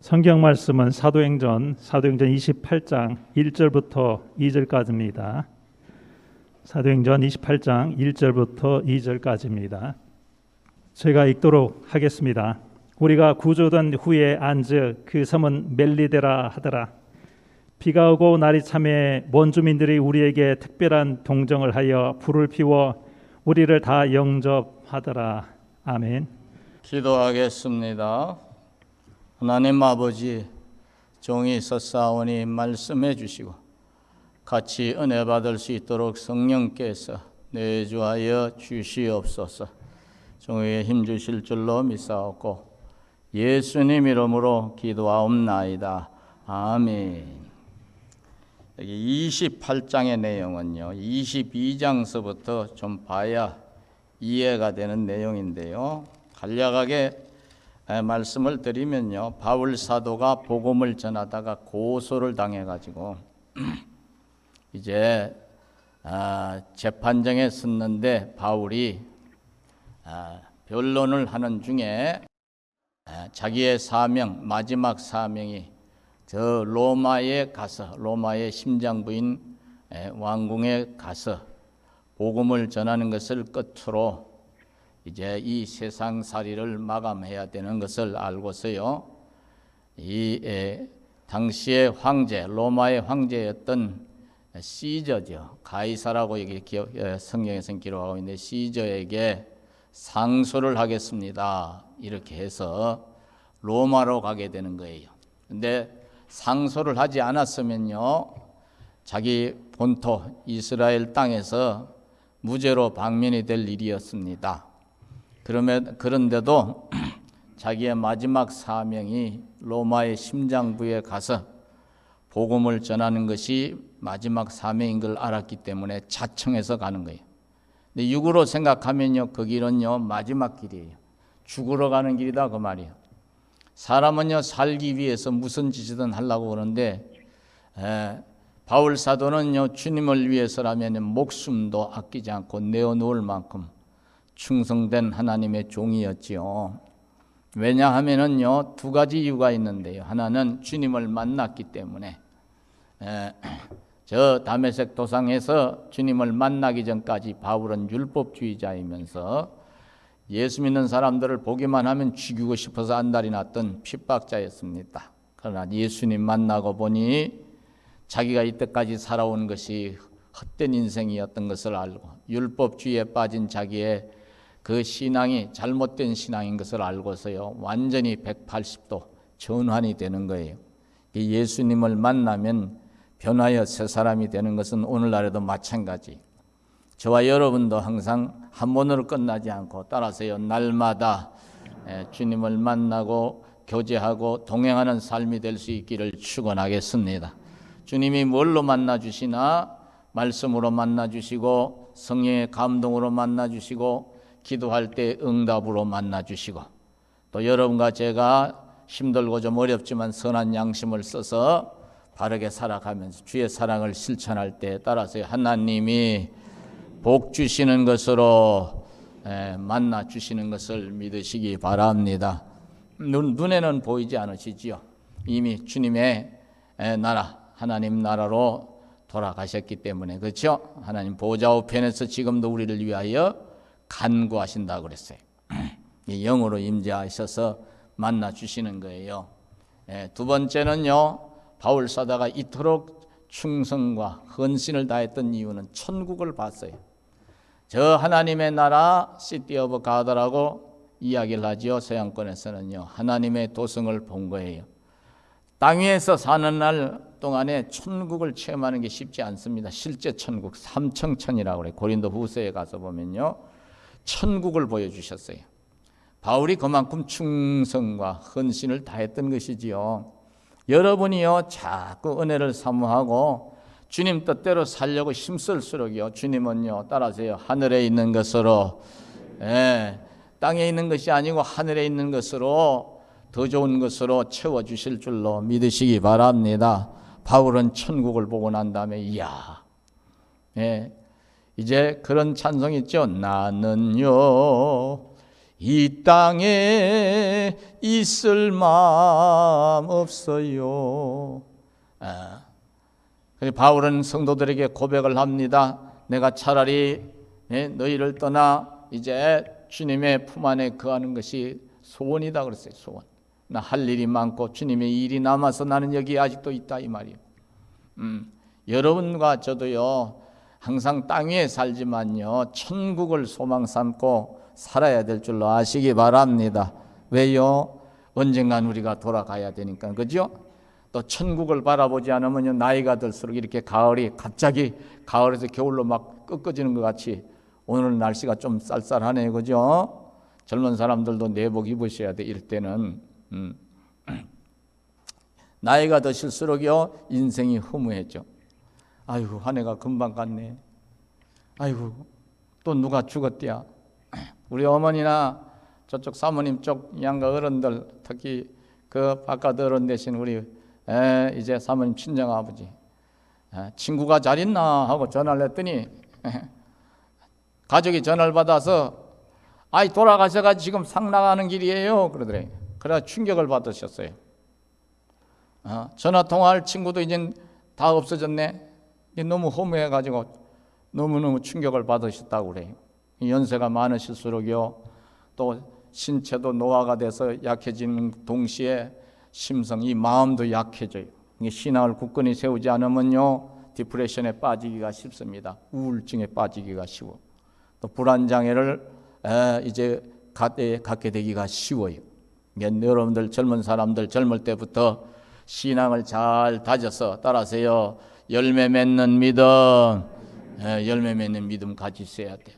성경 말씀은 사도행전 28장 1절부터 2절까지입니다. 사도행전 28장 1절부터 2절까지입니다. 제가 읽도록 하겠습니다. 우리가 구조된 후에 앉으 그 섬은 멜리데라 하더라. 비가 오고 날이 참에 원주민들이 우리에게 특별한 동정을 하여 불을 피워 우리를 다 영접하더라. 아멘. 기도하겠습니다. 하나님 아버지, 종이 섰사오니 말씀해 주시고 같이 은혜 받을 수 있도록 성령께서 내주하여 주시옵소서. 종에게 힘 주실 줄로 믿사옵고 예수님 이름으로 기도하옵나이다. 아멘. 여기 28장의 내용은요, 22장서부터 좀 봐야 이해가 되는 내용인데요. 간략하게 말씀을 드리면요, 바울 사도가 복음을 전하다가 고소를 당해가지고 이제 재판정에 섰는데 바울이 변론을 하는 중에 자기의 사명, 마지막 사명이 저 로마에 가서, 로마의 심장부인 왕궁에 가서 복음을 전하는 것을 끝으로 이제 이 세상살이를 마감해야 되는 것을 알고서요, 이 당시의 황제, 로마의 황제였던 시저죠, 가이사라고 여기 성경에서는 기록하고 있는데, 시저에게 상소를 하겠습니다 이렇게 해서 로마로 가게 되는 거예요. 근데 상소를 하지 않았으면요, 자기 본토 이스라엘 땅에서 무죄로 방면이 될 일이었습니다. 그런데도 자기의 마지막 사명이 로마의 심장부에 가서 복음을 전하는 것이 마지막 사명인 걸 알았기 때문에 자청해서 가는 거예요. 근데 육으로 생각하면요, 그 길은요 마지막 길이에요. 죽으러 가는 길이다 그 말이에요. 사람은요 살기 위해서 무슨 짓이든 하려고 그러는데 바울 사도는요 주님을 위해서라면 목숨도 아끼지 않고 내어놓을 만큼 충성된 하나님의 종이었지요. 왜냐하면은요 두 가지 이유가 있는데요. 하나는 주님을 만났기 때문에 저 다메섹 도상에서 주님을 만나기 전까지 바울은 율법주의자이면서 예수 믿는 사람들을 보기만 하면 죽이고 싶어서 안달이 났던 핍박자였습니다. 그러나 예수님 만나고 보니 자기가 이때까지 살아온 것이 헛된 인생이었던 것을 알고 율법주의에 빠진 자기의 그 신앙이 잘못된 신앙인 것을 알고서요 완전히 180도 전환이 되는 거예요. 예수님을 만나면 변하여 새 사람이 되는 것은 오늘날에도 마찬가지. 저와 여러분도 항상 한 번으로 끝나지 않고 따라서요 날마다 주님을 만나고 교제하고 동행하는 삶이 될 수 있기를 축원하겠습니다. 주님이 뭘로 만나 주시나? 말씀으로 만나 주시고 성령의 감동으로 만나 주시고 기도할 때 응답으로 만나 주시고 또 여러분과 제가 힘들고 좀 어렵지만 선한 양심을 써서 바르게 살아가면서 주의 사랑을 실천할 때 따라서 하나님이 복 주시는 것으로 만나 주시는 것을 믿으시기 바랍니다. 눈에는 보이지 않으시지요. 이미 주님의 나라, 하나님 나라로 돌아가셨기 때문에, 그렇죠? 하나님 보좌 우편에서 지금도 우리를 위하여 간구하신다고 그랬어요. 영으로 임재하셔서 만나 주시는 거예요. 두 번째는요, 바울 사도가 이토록 충성과 헌신을 다했던 이유는 천국을 봤어요. 저 하나님의 나라 시티 오브 가드라고 이야기를 하지요. 서양권에서는요 하나님의 도성을 본 거예요. 땅 위에서 사는 날 동안에 천국을 체험하는 게 쉽지 않습니다. 실제 천국 삼청천이라고 그래요. 고린도 후서에 가서 보면요 천국을 보여주셨어요. 바울이 그만큼 충성과 헌신을 다했던 것이지요. 여러분이요 자꾸 은혜를 사모하고 주님 뜻대로 살려고 힘쓸수록요 주님은요 따라서요 하늘에 있는 것으로 땅에 있는 것이 아니고 하늘에 있는 것으로 더 좋은 것으로 채워주실 줄로 믿으시기 바랍니다. 바울은 천국을 보고 난 다음에 이야 이제 그런 찬송이 있죠. 나는요 이 땅에 있을 마음 없어요. 그래서 바울은 성도들에게 고백을 합니다. 내가 차라리 너희를 떠나 이제 주님의 품 안에 거하는 것이 소원이다 그랬어요. 소원. 나 할 일이 많고 주님의 일이 남아서 나는 여기 아직도 있다 이 말이에요. 여러분과 저도요 항상 땅 위에 살지만요 천국을 소망 삼고 살아야 될 줄로 아시기 바랍니다. 왜요? 언젠간 우리가 돌아가야 되니까. 그죠? 또 천국을 바라보지 않으면 나이가 들수록 이렇게 가을이 갑자기 가을에서 겨울로 막 꺾어지는 것 같이 오늘 날씨가 좀 쌀쌀하네요. 그죠? 젊은 사람들도 내복 입으셔야 돼. 이럴 때는 나이가 드실수록요 인생이 허무해져. 아이고 한 해가 금방 갔네. 아이고 또 누가 죽었대야. 우리 어머니나 저쪽 사모님 쪽 양가 어른들, 특히 그 바깥 어른 되신 우리 이제 사모님 친정아버지, 친구가 잘 있나 하고 전화를 했더니 가족이 전화를 받아서 아이 돌아가셔가 지금 상 나가는 길이에요 그러더래. 그래 충격을 받으셨어요. 전화 통화할 친구도 이제 다 없어졌네. 너무 허무해가지고 너무너무 충격을 받으셨다고 그래요. 연세가 많으실수록요 또 신체도 노화가 돼서 약해지는 동시에 심성이 마음도 약해져요. 신앙을 굳건히 세우지 않으면요 디프레션에 빠지기가 쉽습니다. 우울증에 빠지기가 쉬워. 또 불안장애를 이제 갖게 되기가 쉬워요. 여러분들 젊은 사람들 젊을 때부터 신앙을 잘 다져서 따라서요 열매 맺는 믿음, 열매 맺는 믿음 가지셔야 돼요.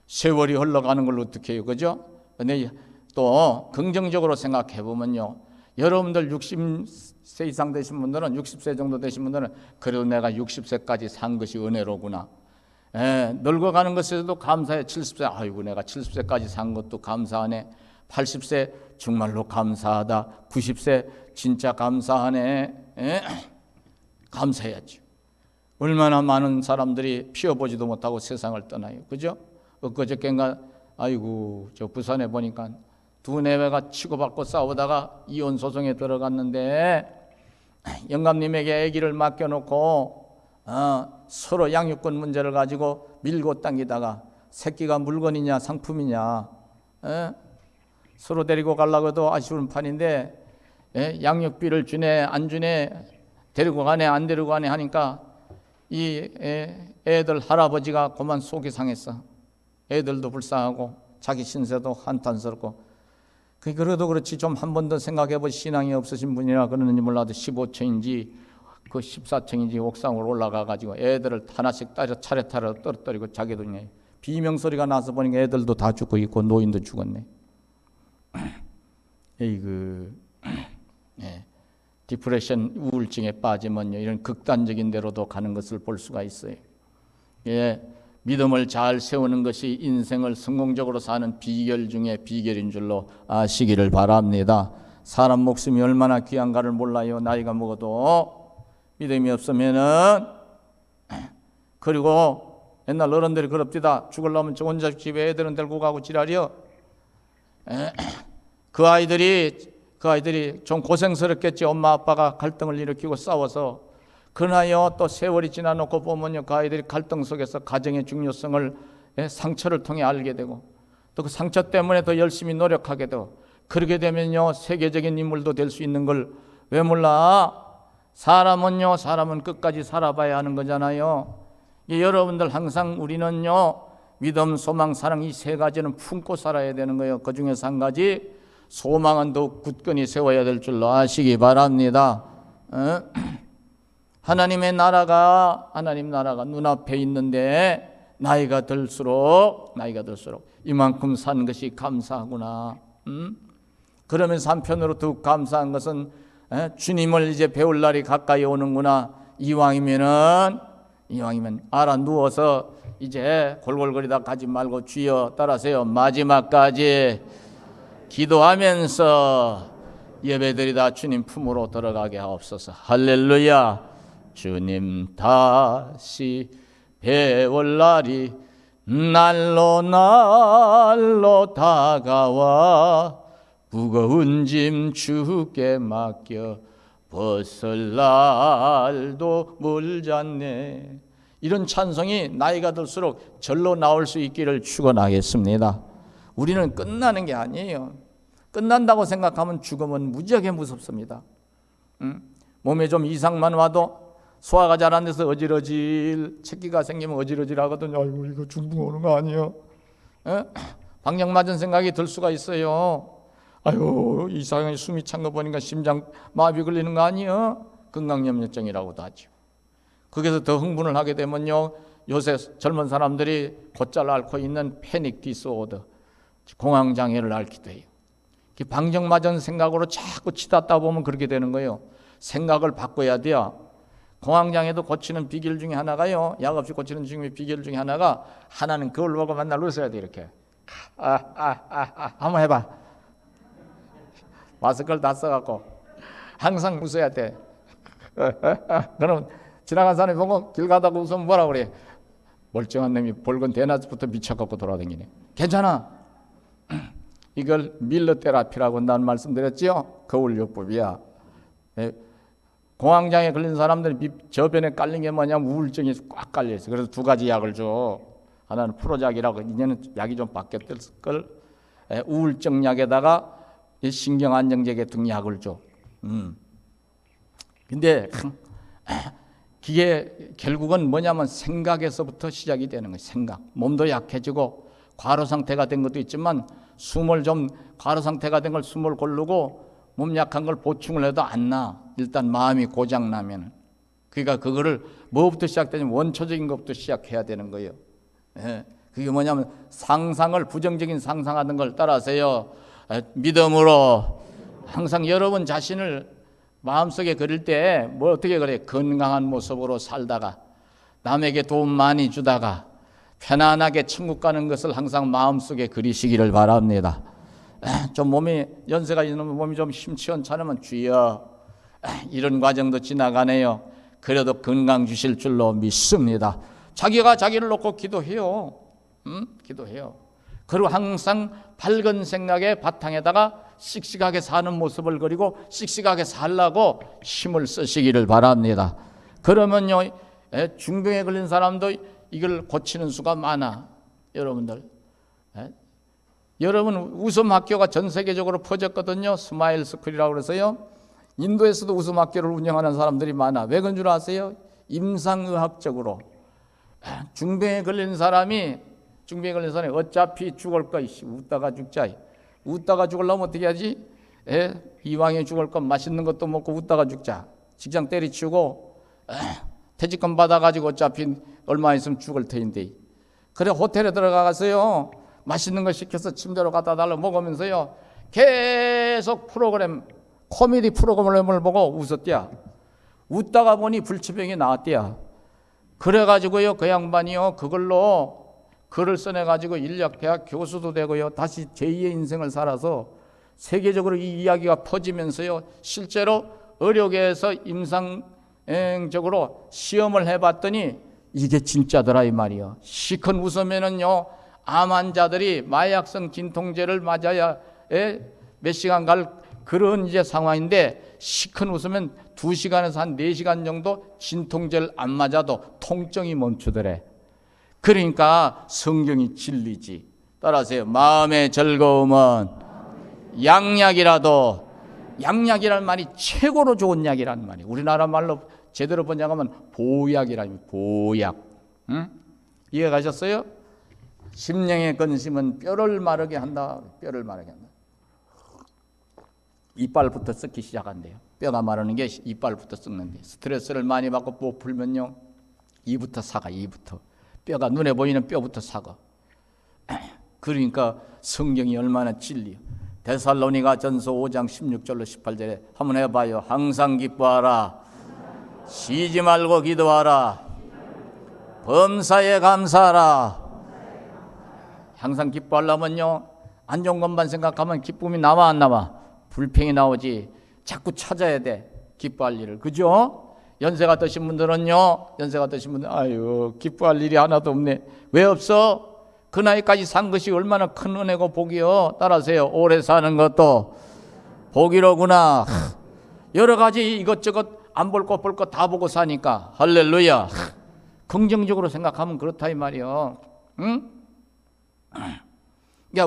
세월이 흘러가는 걸 어떻게 해요, 그죠? 근데 또 긍정적으로 생각해 보면요, 여러분들 60세 이상 되신 분들은 60세 정도 되신 분들은 그래도 내가 60세까지 산 것이 은혜로구나. 늙어가는 것에도 감사해. 70세 아이고 내가 70세까지 산 것도 감사하네. 80세 정말로 감사하다. 90세 진짜 감사하네. 감사해야죠. 얼마나 많은 사람들이 피워보지도 못하고 세상을 떠나요. 그죠? 엊그저께인가 아이고 저 부산에 보니까 두 내외가 치고받고 싸우다가 이혼 소송에 들어갔는데 영감님에게 아기를 맡겨놓고 서로 양육권 문제를 가지고 밀고 당기다가 새끼가 물건이냐 상품이냐 서로 데리고 가려고 해도 아쉬운 판인데 양육비를 주네 안 주네 데리고 가네 안 데리고 가네 하니까 이 애들 할아버지가 그만 속이 상했어. 애들도 불쌍하고 자기 신세도 한탄스럽고. 그래도 그렇지 좀 한 번 더 생각해볼 신앙이 없으신 분이라 그러는지 몰라도 15층인지 그 14층인지 옥상으로 올라가가지고 애들을 하나씩 차례차례 떨어뜨리고 자기도 그냥 비명소리가 나서 보니까 애들도 다 죽고 있고 노인도 죽었네. 에이그 디프레션 우울증에 빠지면요 이런 극단적인 데로도 가는 것을 볼 수가 있어요. 믿음을 잘 세우는 것이 인생을 성공적으로 사는 비결 중에 비결인 줄로 아시기를 바랍니다. 사람 목숨이 얼마나 귀한가를 몰라요. 나이가 먹어도 믿음이 없으면은. 그리고 옛날 어른들이 그럽디다. 죽으려면 저 혼자 집에 애들은 데리고 가고 지랄이요. 그 아이들이 좀 고생스럽겠지. 엄마 아빠가 갈등을 일으키고 싸워서. 그러나요 또 세월이 지나놓고 보면요 그 아이들이 갈등 속에서 가정의 중요성을 상처를 통해 알게 되고 또 그 상처 때문에 더 열심히 노력하게 되고 그렇게 되면요 세계적인 인물도 될 수 있는 걸 왜 몰라? 사람은 끝까지 살아봐야 하는 거잖아요. 여러분들 항상 우리는요 믿음, 소망, 사랑 이 세 가지는 품고 살아야 되는 거예요. 그 중에서 한 가지 소망은 더욱 굳건히 세워야 될 줄로 아시기 바랍니다. 하나님 나라가 눈앞에 있는데 나이가 들수록 이만큼 산 것이 감사하구나. 그러면서 한편으로 더욱 감사한 것은 주님을 이제 배울 날이 가까이 오는구나. 이왕이면 알아 누워서 이제 골골거리다 가지 말고 주여 따라서요 마지막까지 기도하면서 예배드리다 주님 품으로 들어가게 하옵소서. 할렐루야. 주님 다시 배울 날이 날로 날로 다가와 무거운 짐 주께 맡겨 벗을 날도 멀잖네. 이런 찬송이 나이가 들수록 절로 나올 수 있기를 축원하겠습니다. 우리는 끝나는 게 아니에요. 끝난다고 생각하면 죽음은 무지하게 무섭습니다. 몸에 좀 이상만 와도 소화가 잘 안 돼서 어질어질, 체기가 생기면 어질어질 하거든요. 아이고 이거 중풍 오는 거 아니에요? 방역 맞은 생각이 들 수가 있어요. 아유 이상하게 숨이 찬 거 보니까 심장 마비 걸리는 거 아니에요? 건강염려증이라고도 하죠. 거기서 더 흥분을 하게 되면요, 요새 젊은 사람들이 곧잘 앓고 있는 패닉 디스오더, 공황장애를 앓기도 해요. 방역 맞은 생각으로 자꾸 치닫다 보면 그렇게 되는 거예요. 생각을 바꿔야 돼요. 공황장애도 고치는 비결 중에 하나가요, 약 없이 고치는 비결 중에 하나는 그걸 보고 맨날 웃어야 돼. 이렇게 한번 해봐. 마스크를 다 써갖고 항상 웃어야 돼. 그럼 지나간 사람이 보고 길 가다가 웃으면 뭐라 그래? 멀쩡한 놈이 붉은 대낮부터 미쳐갖고 돌아다니네. 괜찮아. 이걸 밀러 테라피라고 난 말씀드렸죠. 거울요법이야. 공황장애 걸린 사람들이 저변에 깔린 게 뭐냐면 우울증이 꽉 깔려 있어. 그래서 두 가지 약을 줘. 하나는 프로작이라고, 이제는 약이 좀 바뀌었을 걸. 우울증 약에다가 신경 안정제 같은 약을 줘. 근데 그게 결국은 뭐냐면 생각에서부터 시작이 되는 거예요. 생각. 몸도 약해지고 과로 상태가 된 것도 있지만 숨을 좀, 과로 상태가 된 걸 숨을 고르고 몸 약한 걸 보충을 해도 안 나. 일단 마음이 고장 나면. 그러니까 그거를 뭐부터 시작되냐면 원초적인 것부터 시작해야 되는 거예요. 그게 뭐냐면 상상을, 부정적인 상상하는 걸 따라하세요. 믿음으로 항상 여러분 자신을 마음속에 그릴 때 뭐 어떻게 그래? 건강한 모습으로 살다가 남에게 도움 많이 주다가 편안하게 천국 가는 것을 항상 마음속에 그리시기를 바랍니다. 좀 몸이 연세가 있는 몸이 좀 심취원찮으면 주여 이런 과정도 지나가네요. 그래도 건강 주실 줄로 믿습니다. 자기가 자기를 놓고 기도해요. 기도해요. 그리고 항상 밝은 생각의 바탕에다가 씩씩하게 사는 모습을 그리고 씩씩하게 살라고 힘을 쓰시기를 바랍니다. 그러면요, 중병에 걸린 사람도 이걸 고치는 수가 많아. 여러분들, 여러분 웃음 학교가 전 세계적으로 퍼졌거든요. 스마일 스쿨이라고 그래서요, 인도에서도 웃음 학교를 운영하는 사람들이 많아. 왜 그런 줄 아세요? 임상의학적으로 중병에 걸린 사람이 어차피 죽을 거, 웃다가 죽자. 웃다가 죽으려면 어떻게 하지? 이왕에 죽을 건 맛있는 것도 먹고 웃다가 죽자. 직장 때리치우고 퇴직금 받아가지고 어차피 얼마 있으면 죽을 터인데. 그래 호텔에 들어가서요, 맛있는 거 시켜서 침대로 갖다 달라 먹으면서요, 계속 코미디 프로그램을 보고 웃었대야. 웃다가 보니 불치병이 나왔대야. 그래가지고요, 그 양반이요, 그걸로 글을 써내가지고 인력대학 교수도 되고요, 다시 제2의 인생을 살아서 세계적으로 이 이야기가 퍼지면서요, 실제로 의료계에서 임상적으로 시험을 해봤더니 이게 진짜더라 이 말이요. 시큰 웃으면은요, 암 환자들이 마약성 진통제를 맞아야 몇 시간 갈 그런 이제 상황인데, 시큰 웃으면 2시간에서 한 4시간 정도 진통제를 안 맞아도 통증이 멈추더래. 그러니까 성경이 진리지. 따라하세요. 마음의 즐거움은 양약이라도, 양약이라는 말이 최고로 좋은 약이라는 말이에요. 우리나라 말로 제대로 번역하면 보약이라는, 보약. 이해 가셨어요? 심령의 근심은 뼈를 마르게 한다. 뼈를 마르게 한다. 이빨부터 썩기 시작한대요. 뼈가 마르는 게 이빨부터 썩는데, 스트레스를 많이 받고 못 풀면요, 이부터 사가. 이부터 뼈가, 눈에 보이는 뼈부터 사가. 그러니까 성경이 얼마나 진리요. 데살로니가 전서 5장 16절로 18절에 한번 해봐요. 항상 기뻐하라, 쉬지 말고 기도하라, 범사에 감사하라. 항상 기뻐하려면요, 안 좋은 것만 생각하면 기쁨이 나와 안 나와? 불평이 나오지. 자꾸 찾아야 돼, 기뻐할 일을. 그죠? 연세가 드신 분들은요, 아유 기뻐할 일이 하나도 없네. 왜 없어? 그 나이까지 산 것이 얼마나 큰 은혜고 복이요. 따라하세요. 오래 사는 것도 복이로구나. 여러 가지 이것저것 안 볼 것 볼 것 다 보고 사니까 할렐루야. 긍정적으로 생각하면 그렇다 이 말이요. 응? 그러니까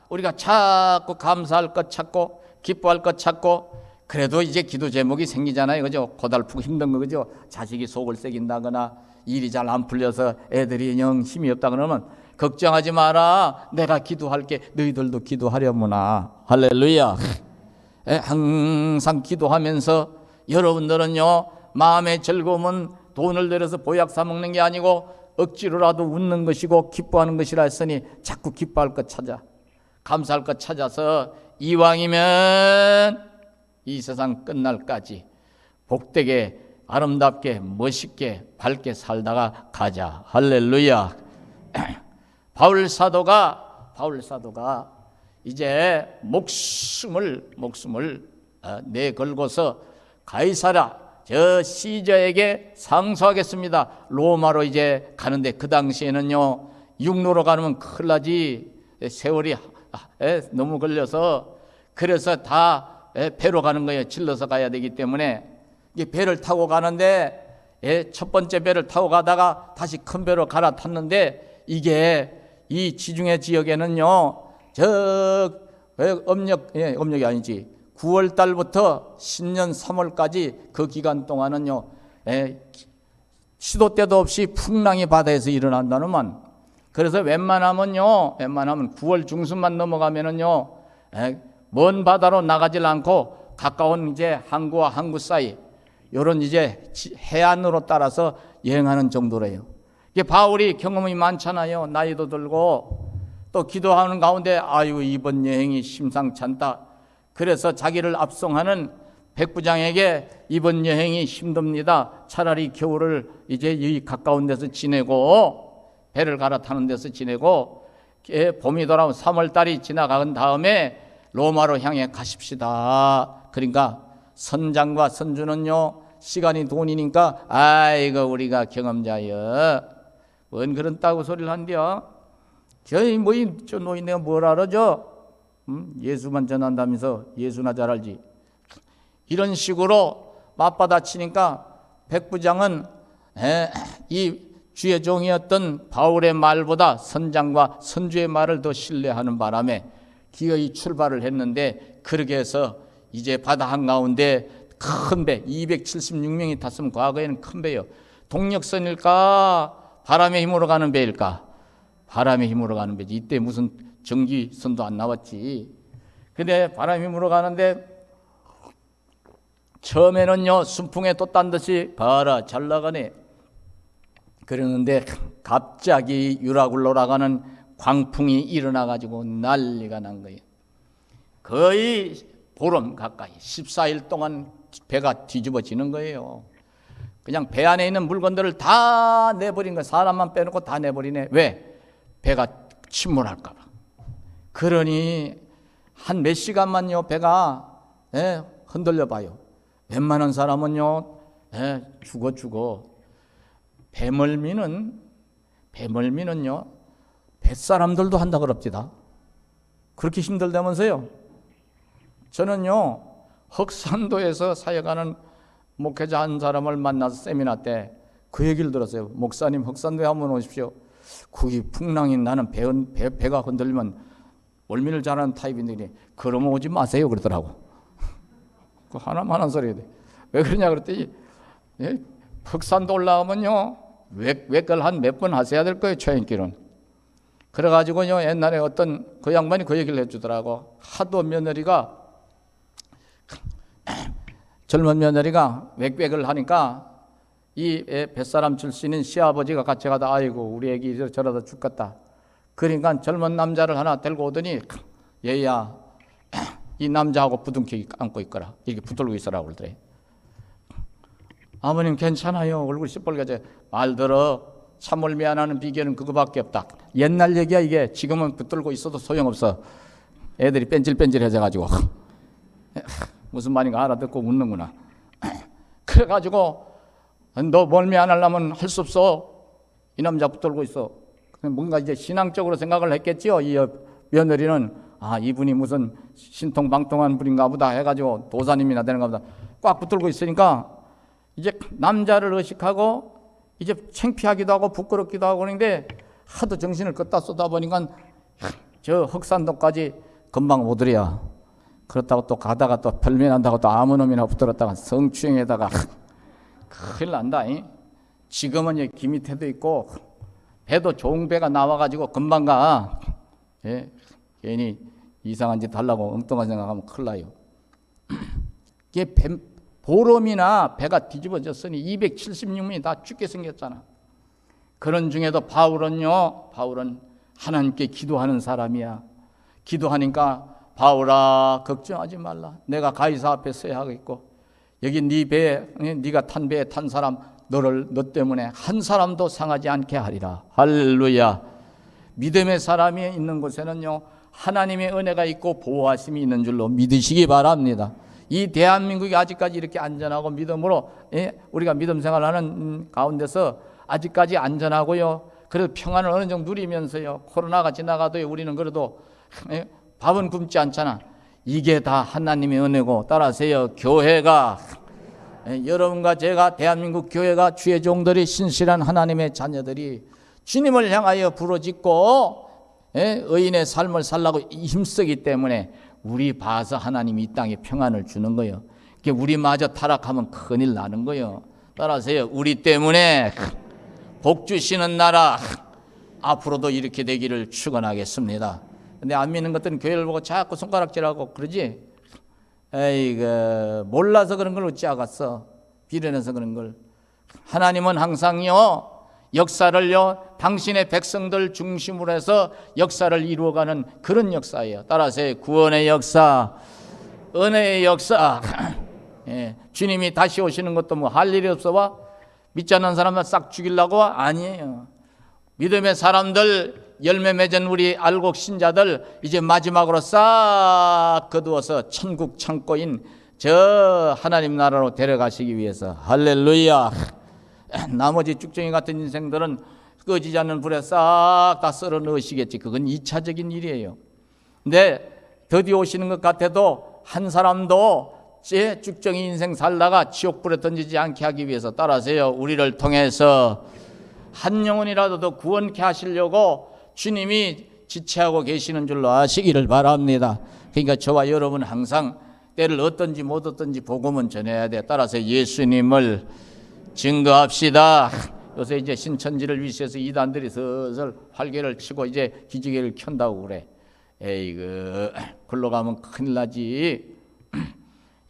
우리가 자꾸 감사할 것 찾고 기뻐할 것 찾고 그래도 이제 기도 제목이 생기잖아요. 그죠? 고달프고 힘든 거 그죠? 자식이 속을 새긴다거나 일이 잘 안 풀려서 애들이 영 힘이 없다 그러면 걱정하지 마라. 내가 기도할게. 너희들도 기도하려무나. 할렐루야. 항상 기도하면서 여러분들은요 마음의 즐거움은 돈을 들여서 보약 사 먹는 게 아니고 억지로라도 웃는 것이고 기뻐하는 것이라 했으니 자꾸 기뻐할 것 찾아 감사할 것 찾아서 이왕이면 이 세상 끝날까지 복되게 아름답게 멋있게 밝게 살다가 가자. 할렐루야. 바울 사도가 이제 목숨을 내걸고서 가이사랴 저 시저에게 상소하겠습니다. 로마로 이제 가는데 그 당시에는요 육로로 가면 큰일 나지. 세월이 너무 걸려서 그래서 다 배로 가는 거예요. 질러서 가야 되기 때문에 배를 타고 가는데 첫 번째 배를 타고 가다가 다시 큰 배로 갈아탔는데 이게 이 지중해 지역에는요 저 음력이 아니지 9월 달부터 신년 3월까지 그 기간 동안은요 시도 때도 없이 풍랑이 바다에서 일어난다는만. 그래서 웬만하면 9월 중순만 넘어가면은요 먼 바다로 나가질 않고 가까운 이제 항구와 항구 사이 요런 이제 해안으로 따라서 여행하는 정도래요. 이게 바울이 경험이 많잖아요. 나이도 들고 또 기도하는 가운데 아유 이번 여행이 심상치 않다. 그래서 자기를 압송하는 백부장에게 이번 여행이 힘듭니다. 차라리 겨울을 이제 이 가까운 데서 지내고 배를 갈아타는 데서 지내고 봄이 돌아오면 3월달이 지나간 다음에 로마로 향해 가십시다. 그러니까 선장과 선주는요 시간이 돈이니까 아이고 우리가 경험자여 뭔 그런 따고 소리를 한디야. 저희 저 노인네가 뭘 알아죠? 예수만 전한다면서 예수나 잘 알지. 이런 식으로 맞받아치니까 백부장은 이 주의 종이었던 바울의 말보다 선장과 선주의 말을 더 신뢰하는 바람에 기어이 출발을 했는데 그렇게 해서 이제 바다 한가운데 큰 배 276명이 탔으면 과거에는 큰 배요. 동력선일까 바람의 힘으로 가는 배일까? 바람의 힘으로 가는 배지. 이때 무슨 전기선도 안 나왔지. 근데 바람의 힘으로 가는데 처음에는요 순풍에 또 딴 듯이 봐라 잘 나가네 그러는데 갑자기 유라굴로라가는 광풍이 일어나가지고 난리가 난 거예요. 거의 보름 가까이 14일 동안 배가 뒤집어지는 거예요. 그냥 배 안에 있는 물건들을 다 내버린 거예요. 사람만 빼놓고 다 내버리네. 왜? 배가 침몰할까 봐. 그러니 한 몇 시간만요 배가 흔들려 봐요. 웬만한 사람은요 죽어. 배멀미는요 뱃사람들도 한다 그럽니다. 그렇게 힘들다면서요. 저는요 흑산도에서 사역하는 목회자 한 사람을 만나서 세미나 때 그 얘기를 들었어요. 목사님 흑산도에 한번 오십시오. 거기 풍랑이 나는 배가 흔들리면 멀미를 잘하는 타입인데 그러면 오지 마세요 그러더라고. 그 하나만 한 소리야 돼. 왜 그러냐 그랬더니 흑산도 올라오면요 외걸 한 몇 번 하셔야 될 거예요 초행길은. 그래가지고요 옛날에 어떤 그 양반이 그 얘기를 해주더라고. 하도 젊은 며느리가 외백을 하니까 이 뱃사람 출신인 시아버지가 같이 가다 아이고 우리 애기 저러다 죽겠다. 그러니까 젊은 남자를 하나 데리고 오더니 얘야 이 남자하고 부둥켜 안고 있거라. 이렇게 붙들고 있으라고 그러더래. 아버님 괜찮아요. 얼굴 시뻘겋게. 말 들어. 참을미 안 하는 비결은 그거밖에 없다. 옛날 얘기야 이게. 지금은 붙들고 있어도 소용없어. 애들이 뺀질뺀질해져가지고 무슨 말인가 알아듣고 웃는구나. 그래가지고 너 멀미 안 하려면 할 수 없어. 이 남자 붙들고 있어. 뭔가 이제 신앙적으로 생각을 했겠지요. 이 며느리는 이분이 무슨 신통방통한 분인가 보다 해가지고 도사님이나 되는가 보다 꽉 붙들고 있으니까 이제 남자를 의식하고 이제 창피하기도 하고 부끄럽기도 하고 그러는데 하도 정신을 껐다 쏟아 보니까 저 흑산동까지 금방 오더래야. 그렇다고 또 가다가 또 별면한다고 또 아무 놈이나 붙들었다가 성추행에다가 큰일 난다. 지금은 여기 기 밑에도 있고 배도 좋은 배가 나와가지고 금방 가. 예, 괜히 이상한 짓 하려고 엉뚱한 생각하면 큰일 나요. 이게 보름이나 배가 뒤집어졌으니 276명이 다 죽게 생겼잖아. 그런 중에도 바울은 하나님께 기도하는 사람이야. 기도하니까 바울아 걱정하지 말라. 내가 가이사 앞에 서야 하겠고 여기 네 배에 네가 탄 배에 탄 사람 너 때문에 한 사람도 상하지 않게 하리라. 할렐루야. 믿음의 사람이 있는 곳에는요 하나님의 은혜가 있고 보호하심이 있는 줄로 믿으시기 바랍니다. 이 대한민국이 아직까지 이렇게 안전하고 믿음으로 우리가 믿음 생활하는 가운데서 아직까지 안전하고요. 그래도 평안을 어느 정도 누리면서요. 코로나가 지나가도 우리는 그래도 밥은 굶지 않잖아. 이게 다 하나님의 은혜고 따라서요. 교회가 여러분과 제가 대한민국 교회가 주의 종들이 신실한 하나님의 자녀들이 주님을 향하여 부르짖고 의인의 삶을 살라고 힘쓰기 때문에 우리 봐서 하나님이 이 땅에 평안을 주는 거예요. 우리마저 타락하면 큰일 나는 거예요. 따라서요. 우리 때문에 복 주시는 나라 앞으로도 이렇게 되기를 축원하겠습니다. 근데 안 믿는 것들은 교회를 보고 자꾸 손가락질하고 그러지. 에이그 몰라서 그런 걸 어찌 알았어. 비련해서 그런 걸. 하나님은 항상요 역사를요 당신의 백성들 중심으로 해서 역사를 이루어가는 그런 역사예요. 따라서 구원의 역사, 은혜의 역사. 주님이 다시 오시는 것도 뭐 할 일이 없어 봐. 믿지 않는 사람을 싹 죽이려고? 아니에요. 믿음의 사람들 열매 맺은 우리 알곡 신자들 이제 마지막으로 싹 거두어서 천국 창고인 저 하나님 나라로 데려가시기 위해서 할렐루야. 나머지 쭉정이 같은 인생들은 꺼지지 않는 불에 싹 다 썰어 넣으시겠지. 그건 2차적인 일이에요. 근데 드디어 오시는 것 같아도 한 사람도 제 쭉정이 인생 살다가 지옥불에 던지지 않게 하기 위해서 따라서요 우리를 통해서 한 영혼이라도 더 구원케 하시려고 주님이 지체하고 계시는 줄로 아시기를 바랍니다. 그러니까 저와 여러분 항상 때를 어떤지 못 어떤지 복음은 전해야 돼. 따라서 예수님을 증거합시다. 요새 이제 신천지를 위시해서 이단들이 슬슬 활개를 치고 이제 기지개를 켠다고 그래. 에이그 글로 가면 큰일 나지.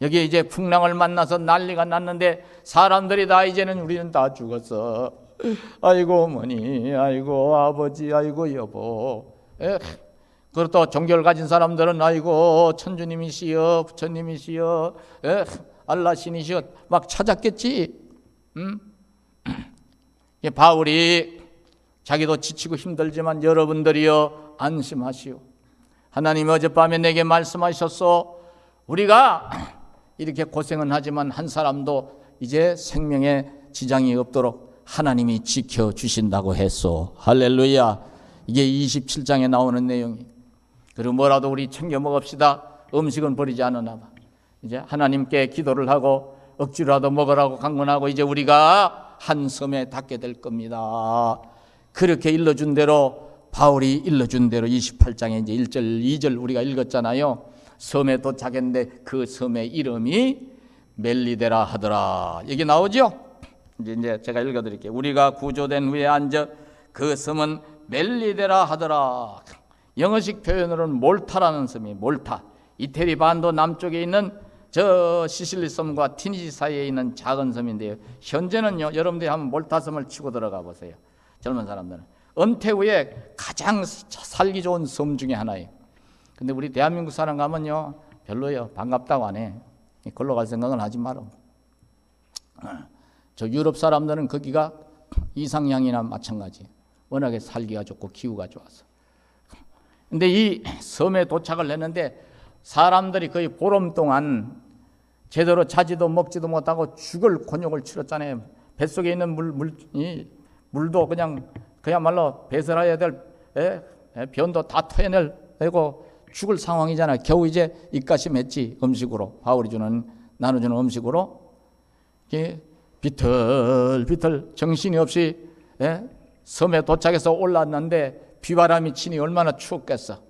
여기 이제 풍랑을 만나서 난리가 났는데 사람들이 다 이제는 우리는 다 죽었어. 아이고 어머니, 아이고 아버지, 아이고 여보. 그리고 또 종교를 가진 사람들은 아이고 천주님이시여, 부처님이시여, 알라신이시여 막 찾았겠지. 바울이 자기도 지치고 힘들지만 여러분들이여 안심하시오. 하나님이 어젯밤에 내게 말씀하셨소. 우리가 이렇게 고생은 하지만 한 사람도 이제 생명에 지장이 없도록 하나님이 지켜주신다고 했소. 할렐루야. 이게 27장에 나오는 내용이. 그리고 뭐라도 우리 챙겨 먹읍시다. 음식은 버리지 않으나 봐. 이제 하나님께 기도를 하고 억지로라도 먹으라고 강권하고 이제 우리가 한 섬에 닿게 될 겁니다. 그렇게 일러준 대로 바울이 일러준 대로 28장에 이제 1절 2절 우리가 읽었잖아요. 섬에 도착했는데 그 섬의 이름이 멜리데라 하더라. 여기 나오죠? 이제 제가 읽어드릴게요. 우리가 구조된 후에 앉아 그 섬은 멜리데라 하더라. 영어식 표현으로는 몰타라는 섬이 몰타. 이태리 반도 남쪽에 있는 저 시실리 섬과 티니지 사이에 있는 작은 섬인데요. 현재는요, 여러분들이 한번 몰타 섬을 치고 들어가 보세요. 젊은 사람들은 은퇴 후에 가장 살기 좋은 섬 중에 하나예요. 근데 우리 대한민국 사람 가면요, 별로예요. 반갑다고 안 해. 걸로 갈 생각은 하지 마라. 저 유럽 사람들은 거기가 이상향이나 마찬가지예요. 워낙에 살기가 좋고 기후가 좋아서. 근데 이 섬에 도착을 했는데 사람들이 거의 보름 동안 제대로 자지도 먹지도 못하고 죽을 곤욕을 치렀잖아요. 뱃속에 있는 물도 그냥 그야말로 배설해야 될 변도 다 토해내고 죽을 상황이잖아. 겨우 이제 입가심했지. 음식으로, 바울이 나눠주는 음식으로 비틀비틀 정신이 없이 섬에 도착해서 올랐는데 비바람이 치니 얼마나 추웠겠어.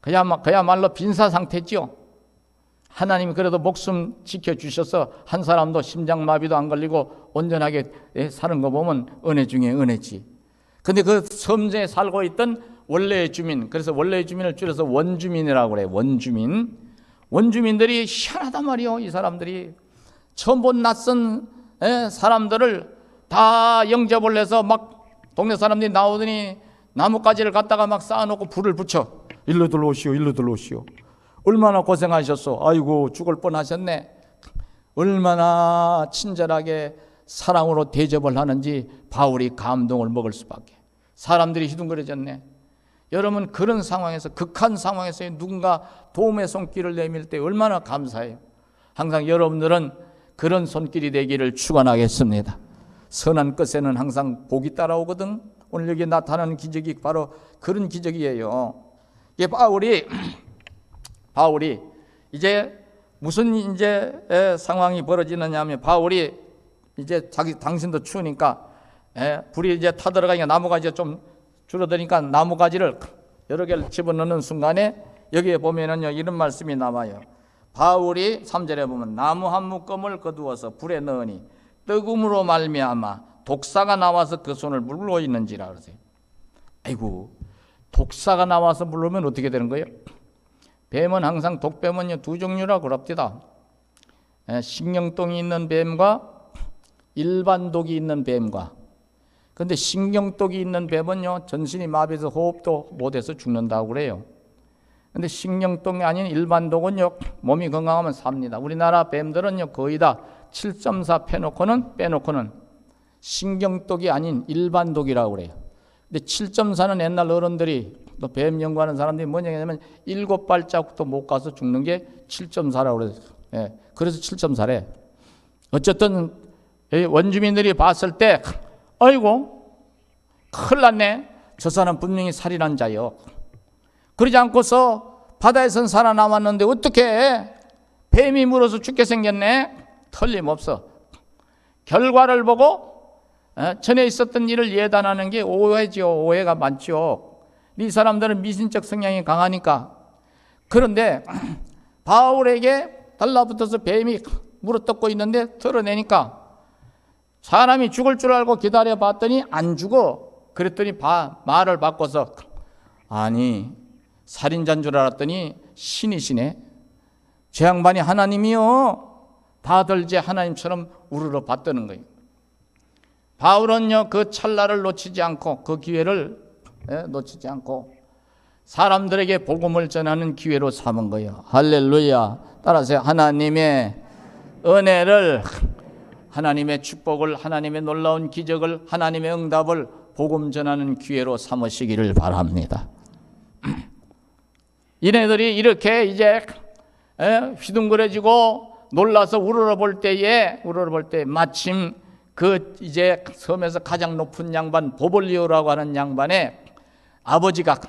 그야말로 빈사 상태지요. 하나님이 그래도 목숨 지켜주셔서 한 사람도 심장마비도 안 걸리고 온전하게 사는 거 보면 은혜 중에 은혜지. 근데 그 섬에 살고 있던 원래의 주민, 그래서 원래의 주민을 줄여서 원주민이라고 그래요. 원주민들이 희한하단 말이요. 이 사람들이 처음 본 낯선 사람들을 다 영접을 해서 막 동네 사람들이 나오더니 나뭇가지를 갖다가 막 쌓아놓고 불을 붙여. 일로 들어오시오, 일로 들어오시오. 얼마나 고생하셨어. 아이고 죽을 뻔하셨네. 얼마나 친절하게 사랑으로 대접을 하는지 바울이 감동을 먹을 수밖에. 사람들이 희둥거려졌네. 여러분, 그런 상황에서, 극한 상황에서 누군가 도움의 손길을 내밀 때 얼마나 감사해요. 항상 여러분들은 그런 손길이 되기를 축원하겠습니다. 선한 끝에는 항상 복이 따라오거든. 오늘 여기 나타나는 기적이 바로 그런 기적이에요. 이게 바울이 이제 무슨 이제 상황이 벌어지느냐 하면, 바울이 이제 당신도 추우니까 불이 이제 타들어가니까 나무가지가 좀 줄어드니까 나무가지를 여러 개를 집어넣는 순간에 여기에 보면은요 이런 말씀이 나와요. 바울이 3절에 보면 나무 한 묶음을 거두어서 불에 넣으니 뜨거움으로 말미암아 독사가 나와서 그 손을 물고 있는지라 그러세요. 아이고, 독사가 나와서 물르면 어떻게 되는 거예요? 뱀은 항상 독뱀은요 두 종류라 그럽니다. 신경통이 있는 뱀과 일반 독이 있는 뱀과. 근데 신경독이 있는 뱀은요 전신이 마비해서 호흡도 못해서 죽는다고 그래요. 근데 신경독이 아닌 일반 독은요 몸이 건강하면 삽니다. 우리나라 뱀들은요 거의 다 7.4 빼놓고는 신경독이 아닌 일반 독이라고 그래요. 근데 7.4는 옛날 어른들이 또 뱀 연구하는 사람들이 뭐냐 하면 7발자국도 못 가서 죽는 게 7.4라고 그래요. 그래서 7.4래. 어쨌든 원주민들이 봤을 때 아이고 큰일 났네. 저 사람 분명히 살인한 자요. 그러지 않고서 바다에선 살아남았는데 어떻게 뱀이 물어서 죽게 생겼네. 틀림없어. 결과를 보고 전에 있었던 일을 예단하는 게 오해죠. 오해가 많죠. 이 사람들은 미신적 성향이 강하니까. 그런데 바울에게 달라붙어서 뱀이 물어뜯고 있는데 털어내니까 사람이 죽을 줄 알고 기다려봤더니 안 죽어. 그랬더니 말을 바꿔서 아니 살인자인 줄 알았더니 신이시네. 저 양반이 하나님이요. 다들 이제 하나님처럼 우르르 받드는 거예요. 바울은요 그 찰나를 놓치지 않고 그 기회를 놓치지 않고 사람들에게 복음을 전하는 기회로 삼은 거예요. 할렐루야. 따라서 하나님의 은혜를, 하나님의 축복을, 하나님의 놀라운 기적을, 하나님의 응답을 복음 전하는 기회로 삼으시기를 바랍니다. 이네들이 이렇게 이제 휘둥그레지고 놀라서 우러러 볼 때에 마침 그 이제 섬에서 가장 높은 양반 보볼리오라고 하는 양반의 아버지가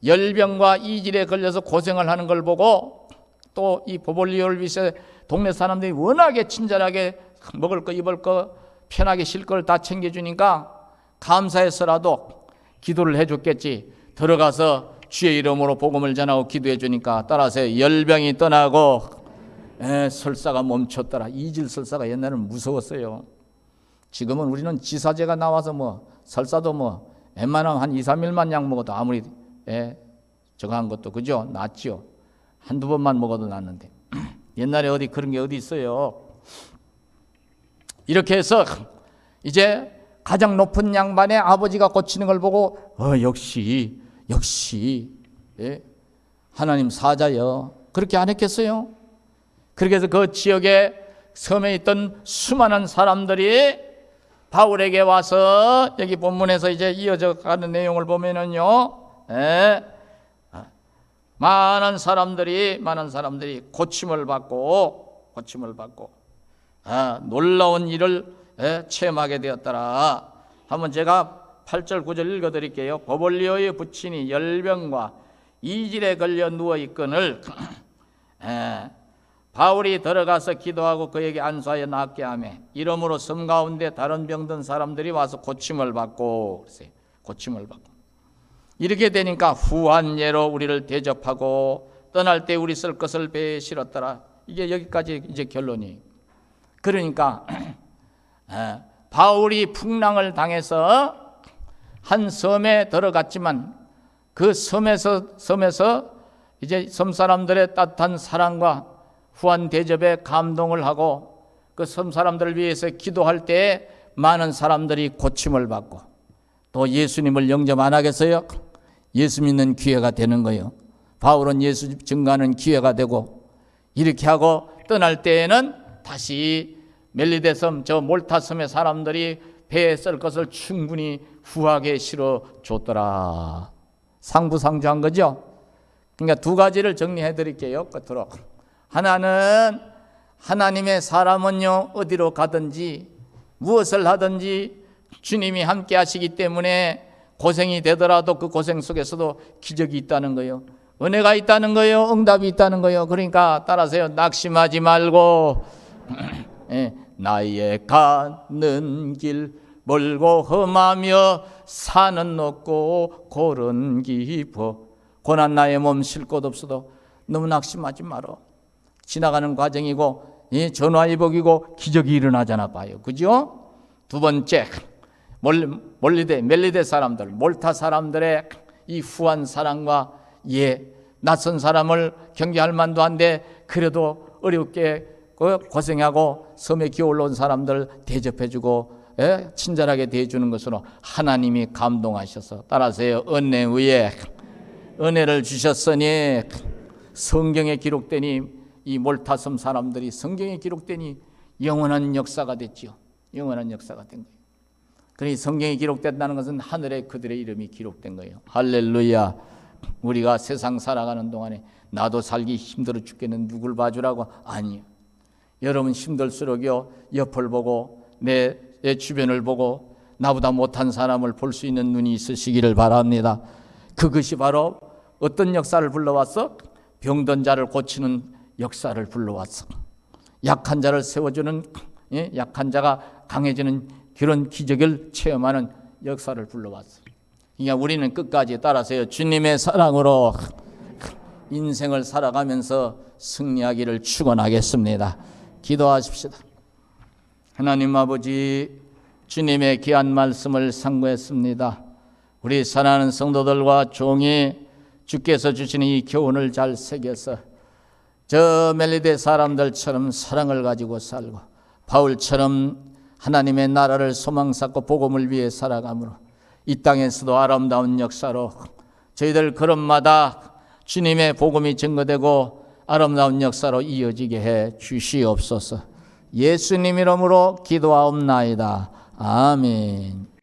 열병과 이질에 걸려서 고생을 하는 걸 보고 또 이 보볼리오를 위해서 동네 사람들이 워낙에 친절하게 먹을 거 입을 거 편하게 쉴 걸 다 챙겨주니까 감사해서라도 기도를 해줬겠지. 들어가서 주의 이름으로 복음을 전하고 기도해 주니까 따라서 열병이 떠나고 설사가 멈췄더라. 이질 설사가 옛날에는 무서웠어요. 지금은 우리는 지사제가 나와서 설사도 웬만하면 한 2, 3일만 약 먹어도 아무리 저거 한 것도 그죠? 낫죠. 한두 번만 먹어도 낫는데 옛날에 어디 그런 게 어디 있어요. 이렇게 해서 이제 가장 높은 양반의 아버지가 고치는 걸 보고 역시 하나님 사자여 그렇게 안 했겠어요? 그렇게 해서 그 지역에 섬에 있던 수많은 사람들이 바울에게 와서 여기 본문에서 이제 이어져 가는 내용을 보면은요, 많은 사람들이 고침을 받고 놀라운 일을 체험하게 되었더라. 한번 제가 8절 9절 읽어드릴게요. 고볼리오의 부친이 열병과 이질에 걸려 누워있거늘 바울이 들어가서 기도하고 그에게 안수하여 낫게 하며 이러므로 섬 가운데 다른 병든 사람들이 와서 고침을 받고 고침을 받고 이렇게 되니까 후한 예로 우리를 대접하고 떠날 때 우리 쓸 것을 배에 실었더라. 이게 여기까지 이제 결론이. 그러니까 바울이 풍랑을 당해서 한 섬에 들어갔지만 그 섬에서 이제 섬 사람들의 따뜻한 사랑과 후한 대접에 감동을 하고 그 섬 사람들을 위해서 기도할 때 많은 사람들이 고침을 받고 또 예수님을 영접 안 하겠어요? 예수 믿는 기회가 되는 거예요. 바울은 예수 증거하는 기회가 되고 이렇게 하고 떠날 때에는 다시 멜리데 섬, 저 몰타 섬의 사람들이 배에 쓸 것을 충분히 후하게 실어 줬더라. 상부상조한 거죠. 그러니까 두 가지를 정리해 드릴게요. 끝으로. 하나는 하나님의 사람은요 어디로 가든지 무엇을 하든지 주님이 함께 하시기 때문에 고생이 되더라도 그 고생 속에서도 기적이 있다는 거예요. 은혜가 있다는 거예요. 응답이 있다는 거예요. 그러니까 따라서요. 낙심하지 말고 나의 가는 길 멀고 험하며 산은 높고 골은 깊어 고난 나의 몸 쉴 곳 없어도 너무 낙심하지 말어. 지나가는 과정이고 전화위복이고 기적이 일어나잖아 봐요. 그죠? 두 번째 멜리데 사람들 몰타 사람들의 이 후한 사랑과 낯선 사람을 경계할 만도 한데 그래도 어렵게 고생하고 섬에 기어올라 온 사람들 대접해주고 친절하게 대해주는 것으로 하나님이 감동하셔서 따라서요 은혜 위에 은혜를 주셨으니 성경에 기록되니 이 몰타섬 사람들이 성경에 기록되니 영원한 역사가 됐죠. 영원한 역사가 된 거예요. 그러니 성경에 기록된다는 것은 하늘에 그들의 이름이 기록된 거예요. 할렐루야. 우리가 세상 살아가는 동안에 나도 살기 힘들어 죽겠는 누굴 봐주라고? 아니요. 여러분 힘들수록요 옆을 보고 내 주변을 보고 나보다 못한 사람을 볼 수 있는 눈이 있으시기를 바랍니다. 그것이 바로 어떤 역사를 불러왔어? 병든 자를 고치는 역사를 불러왔어. 약한 자를 세워주는 약한 자가 강해지는 그런 기적을 체험하는 역사를 불러왔어. 그러니까 우리는 끝까지 따라서요 주님의 사랑으로 인생을 살아가면서 승리하기를 축원하겠습니다. 기도하십시다. 하나님 아버지, 주님의 귀한 말씀을 상고했습니다. 우리 사랑하는 성도들과 종이 주께서 주시는 이 교훈을 잘 새겨서 저 멜리데 사람들처럼 사랑을 가지고 살고 바울처럼 하나님의 나라를 소망 쌓고 복음을 위해 살아가므로 이 땅에서도 아름다운 역사로 저희들 걸음마다 주님의 복음이 증거되고 아름다운 역사로 이어지게 해 주시옵소서. 예수님 이름으로 기도하옵나이다. 아멘.